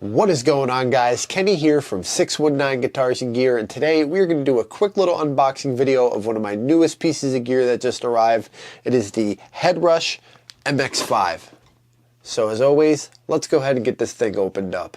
What is going on, guys? Kenny here from 619 Guitars and Gear, and today we're going to do a quick little unboxing video of one of my newest pieces of gear that just arrived. It is the Headrush MX5. So as always, let's go ahead and get this thing opened up.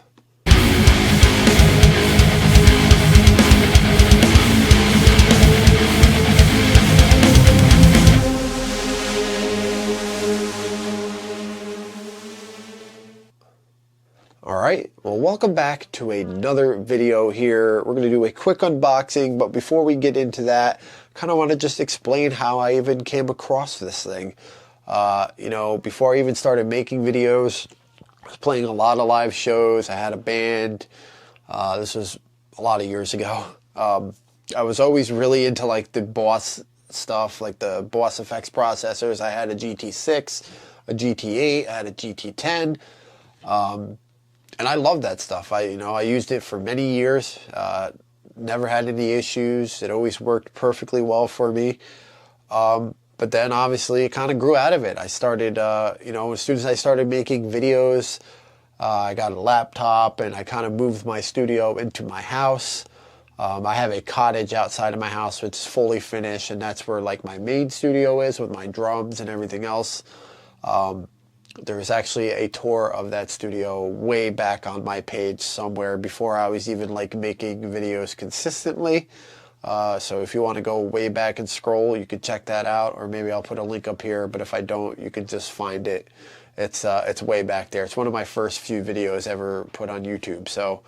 Alright, well, welcome back to another video here. We're going to do a quick unboxing, but before we get into that, I kind of want to just explain how I even came across this thing. Before I even started making videos, I was playing a lot of live shows. I had a band. This was a lot of years ago. I was always really into like the Boss stuff, like the Boss effects processors. I had a GT6, a GT8, I had a GT10. And I love that stuff. I used it for many years. Never had any issues. It always worked perfectly well for me. But then obviously it kind of grew out of it. I started, as soon as I started making videos, I got a laptop and I kind of moved my studio into my house. I have a cottage outside of my house which is fully finished, and that's where like my main studio is with my drums and everything else. There's actually a tour of that studio way back on my page somewhere before I was even like making videos consistently. So if you want to go way back and scroll, you could check that out, or maybe I'll put a link up here, but if I don't, you can just find it. It's way back there. It's one of my first few videos ever put on YouTube. So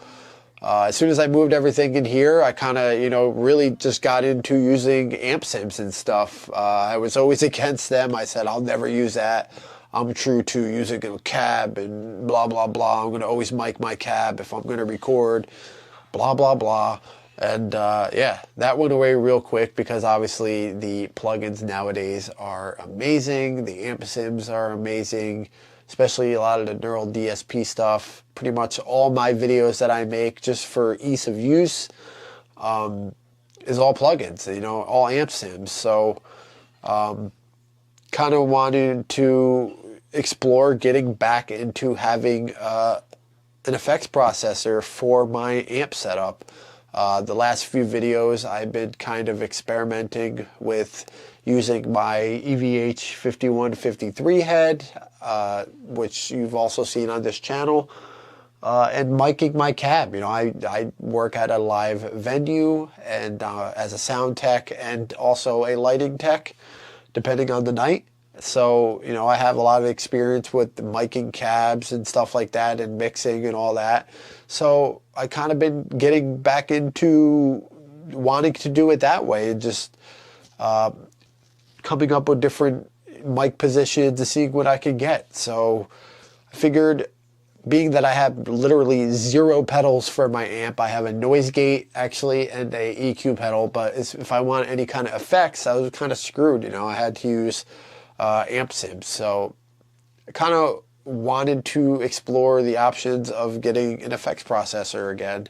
as soon as I moved everything in here, I kind of, really just got into using amp sims and stuff. I was always against them. I said, I'll never use that. I'm true to using a cab and blah, blah, blah. I'm going to always mic my cab if I'm going to record, blah, blah, blah. And yeah, that went away real quick because obviously the plugins nowadays are amazing. The amp sims are amazing, especially a lot of the neural DSP stuff. Pretty much all my videos that I make just for ease of use is all plugins, all amp sims. So kind of wanted to explore getting back into having an effects processor for my amp setup. The last few videos I've been kind of experimenting with using my EVH 5153 head, which you've also seen on this channel, and miking my cab. I work at a live venue and as a sound tech and also a lighting tech, depending on the night. So, I have a lot of experience with miking cabs and stuff like that and mixing and all that. So I kind of been getting back into wanting to do it that way and just coming up with different mic positions and seeing what I could get. So I figured, being that I have literally 0 pedals for my amp, I have a noise gate actually and a EQ pedal, but if I want any kind of effects, I was kind of screwed. I had to use amp sims. So I kind of wanted to explore the options of getting an effects processor again.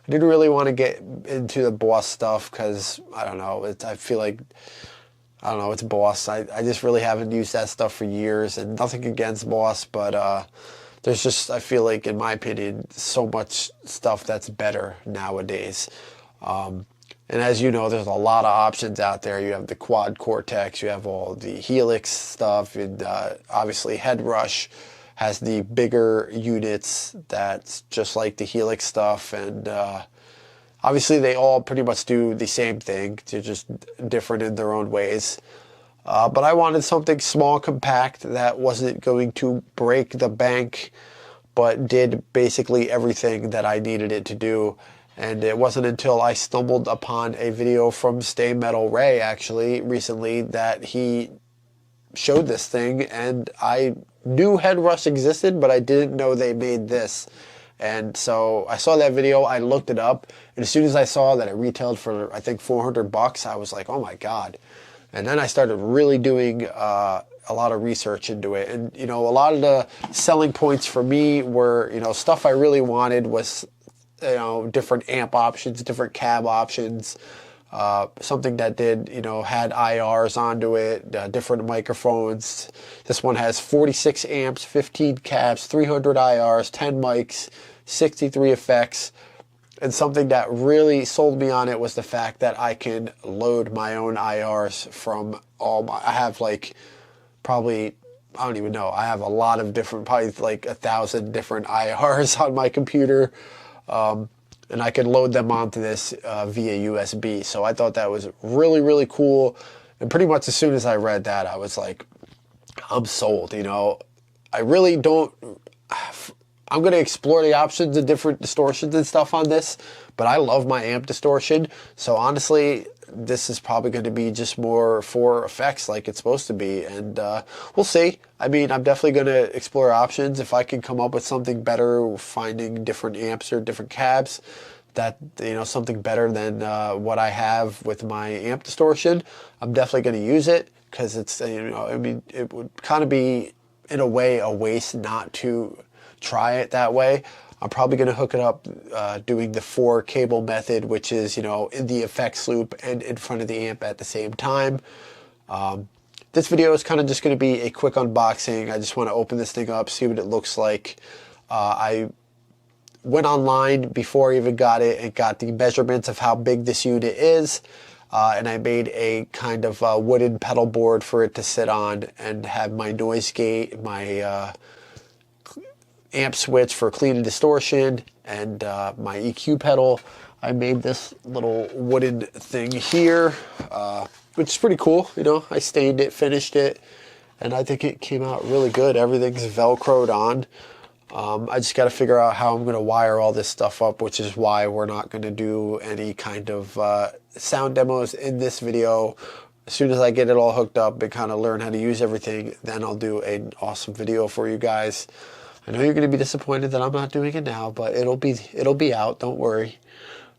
I didn't really want to get into the Boss stuff because, I don't know, I feel like, it's Boss. I just really haven't used that stuff for years, and nothing against Boss, but there's just, I feel like, in my opinion, so much stuff that's better nowadays. And as you know, there's a lot of options out there. You have the Quad Cortex, you have all the Helix stuff, and obviously Headrush has the bigger units that's just like the Helix stuff. And obviously they all pretty much do the same thing. They're just different in their own ways. But I wanted something small, compact, that wasn't going to break the bank, but did basically everything that I needed it to do. And it wasn't until I stumbled upon a video from Stay Metal Ray actually recently that he showed this thing, and I knew Headrush existed, but I didn't know they made this. And so I saw that video, I looked it up, and as soon as I saw that it retailed for, I think, $400, I was like, oh my God. And then I started really doing a lot of research into it. And, a lot of the selling points for me were, stuff I really wanted was, different amp options, different cab options, something that did, you know, had IRs onto it, different microphones. This one has 46 amps, 15 cabs, 300 IRs, 10 mics, 63 effects. And something that really sold me on it was the fact that I can load my own IRs from all my, I have like probably, I don't even know, I have a lot of different, probably like 1,000 different IRs on my computer. And I can load them onto this via USB. So I thought that was really, really cool. And pretty much as soon as I read that, I was like, I'm sold, you know. I really don't, I'm going to explore the options of different distortions and stuff on this, but I love my amp distortion. So honestly, this is probably going to be just more for effects like it's supposed to be. And we'll see. I mean, I'm definitely going to explore options. If I can come up with something better, finding different amps or different cabs, that, you know, something better than what I have with my amp distortion, I'm definitely going to use it, because it's, you know, I mean, it would kind of be, in a way, a waste not to try it that way. I'm probably going to hook it up doing the 4 cable method, which is, you know, in the effects loop and in front of the amp at the same time. This video is kind of just going to be a quick unboxing. I just want to open this thing up, see what it looks like. I went online before I even got it and got the measurements of how big this unit is. And I made a kind of wooden pedal board for it to sit on and have my noise gate, my amp switch for clean and distortion, and my EQ pedal. I made this little wooden thing here, which is pretty cool. You know, I stained it, finished it, and I think it came out really good. Everything's Velcroed on. I just got to figure out how I'm going to wire all this stuff up, which is why we're not going to do any kind of sound demos in this video. As soon as I get it all hooked up and kind of learn how to use everything, then I'll do an awesome video for you guys. I know you're going to be disappointed that I'm not doing it now, but it'll be out, don't worry.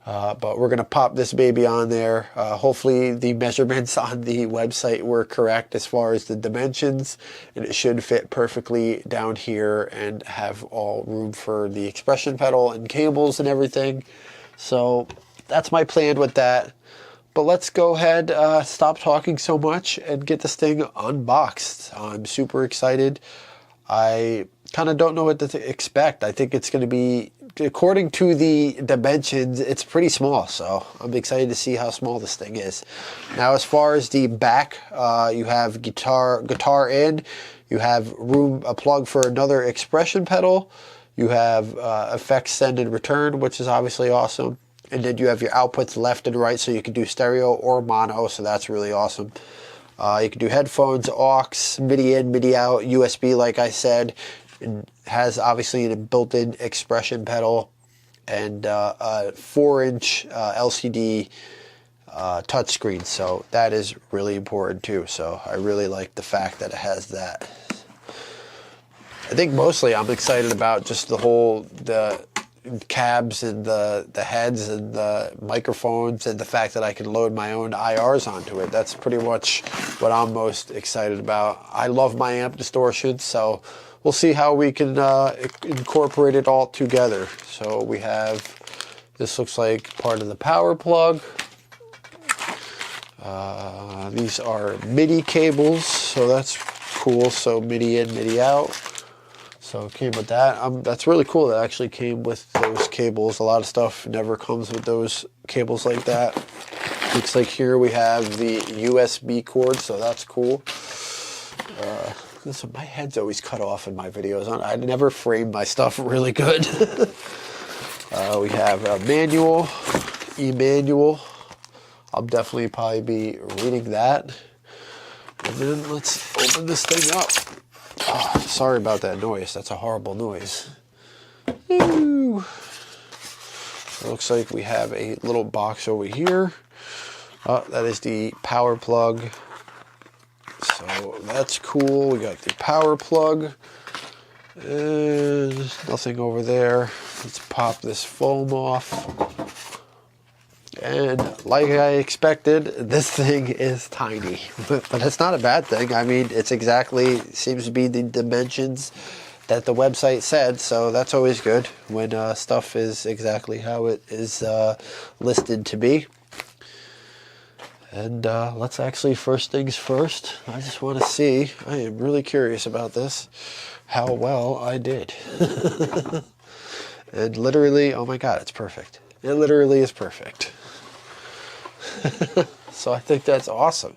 But we're going to pop this baby on there. Hopefully the measurements on the website were correct as far as the dimensions, and it should fit perfectly down here and have all room for the expression pedal and cables and everything. So that's my plan with that. But let's go ahead, stop talking so much and get this thing unboxed. I'm super excited. I kind of don't know what to expect. I think it's going to be, according to the dimensions, it's pretty small. So I'm excited to see how small this thing is. Now, as far as the back, you have guitar in, you have a plug for another expression pedal, you have effects send and return, which is obviously awesome. And then you have your outputs left and right, so you can do stereo or mono, so that's really awesome. You can do headphones, aux, MIDI in, MIDI out, USB, like I said. It has obviously a built-in expression pedal and a 4-inch LCD touchscreen. So that is really important too. So I really like the fact that it has that. I think mostly I'm excited about just the cabs and the heads and the microphones and the fact that I can load my own IRs onto it. That's pretty much what I'm most excited about. I love my amp distortion, so we'll see how we can incorporate it all together. So we have, this looks like part of the power plug. These are MIDI cables, so that's cool. So MIDI in, MIDI out. So it came with that. That's really cool. That actually came with those cables. A lot of stuff never comes with those cables like that. Looks like here we have the USB cord, so that's cool. Listen, my head's always cut off in my videos. I never frame my stuff really good. We have a manual, e-manual. I'll definitely probably be reading that. And then let's open this thing up. Oh, sorry about that noise. That's a horrible noise. Ooh. It looks like we have a little box over here. That is the power plug. So that's cool. We got the power plug. And nothing over there. Let's pop this foam off. And like I expected, this thing is tiny, but it's not a bad thing. I mean, it's exactly, seems to be the dimensions that the website said, so that's always good when stuff is exactly how it is listed to be. And let's actually, first things first, I just want to see, I am really curious about this, how well I did. And literally, oh my God, it's perfect. It literally is perfect. So I think that's awesome.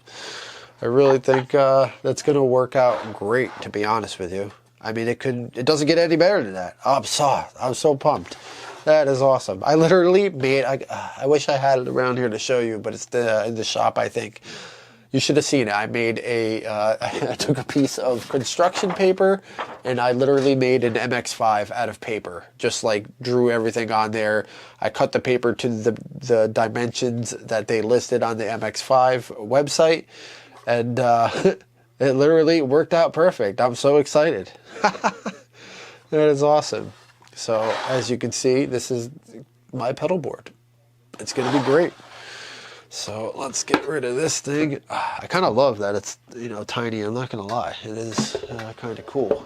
I really think that's going to work out great, to be honest with you. I mean, it doesn't get any better than that. Oh, I'm so pumped. That is awesome. I literally made, I wish I had it around here to show you, but it's in the shop, I think. You should have seen it. I made I took a piece of construction paper and I literally made an MX5 out of paper. Just like drew everything on there. I cut the paper to the dimensions that they listed on the MX5 website. And it literally worked out perfect. I'm so excited. That is awesome. So as you can see, this is my pedal board. It's going to be great. So let's get rid of this thing. I kind of love that it's, you know, tiny. I'm not going to lie. It is kind of cool.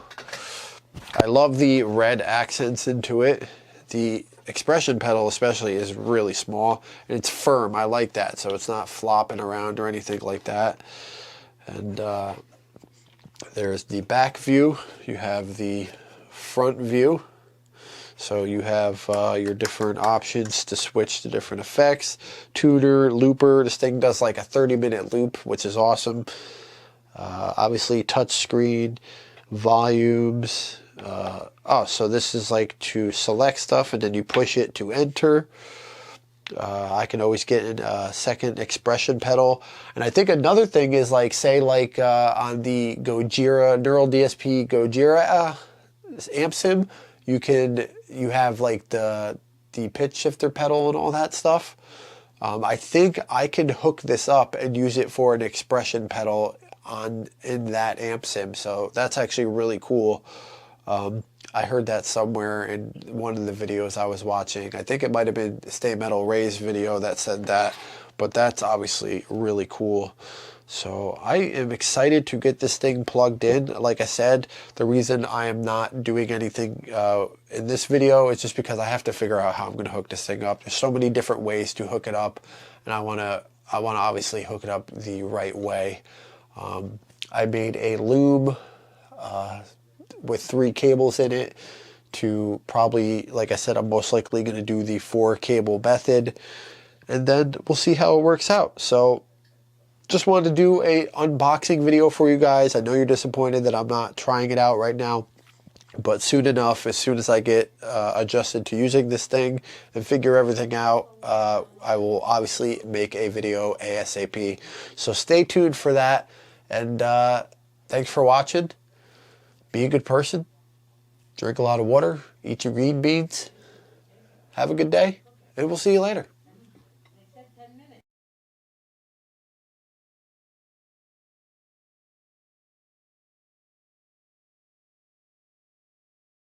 I love the red accents into it. The expression pedal especially is really small and it's firm. I like that. So it's not flopping around or anything like that. And there's the back view. You have the front view. So you have your different options to switch to different effects. Tuner, looper. This thing does like a 30-minute loop, which is awesome. Obviously touch screen, volumes. Oh, so this is like to select stuff and then you push it to enter. I can always get in a second expression pedal. And I think another thing is like, say like on the Gojira, Neural DSP Gojira amp sim, you have like the pitch shifter pedal and all that stuff. I think I can hook this up and use it for an expression pedal in that amp sim. So that's actually really cool. I heard that somewhere in one of the videos I was watching. I think it might have been Stay Metal Ray's video that said that, but that's obviously really cool. So I am excited to get this thing plugged in. Like I said, the reason I am not doing anything in this video is just because I have to figure out how I'm going to hook this thing up. There's so many different ways to hook it up, and I want to obviously hook it up the right way. I made a loom with 3 cables in it to probably, like I said, I'm most likely going to do the 4 cable method, and then we'll see how it works out. So just wanted to do a unboxing video for you guys. I know you're disappointed that I'm not trying it out right now, but soon enough, as soon as I get adjusted to using this thing and figure everything out, I will obviously make a video ASAP. So stay tuned for that, and thanks for watching. Be a good person, drink a lot of water, eat your green beans, have a good day, and we'll see you later.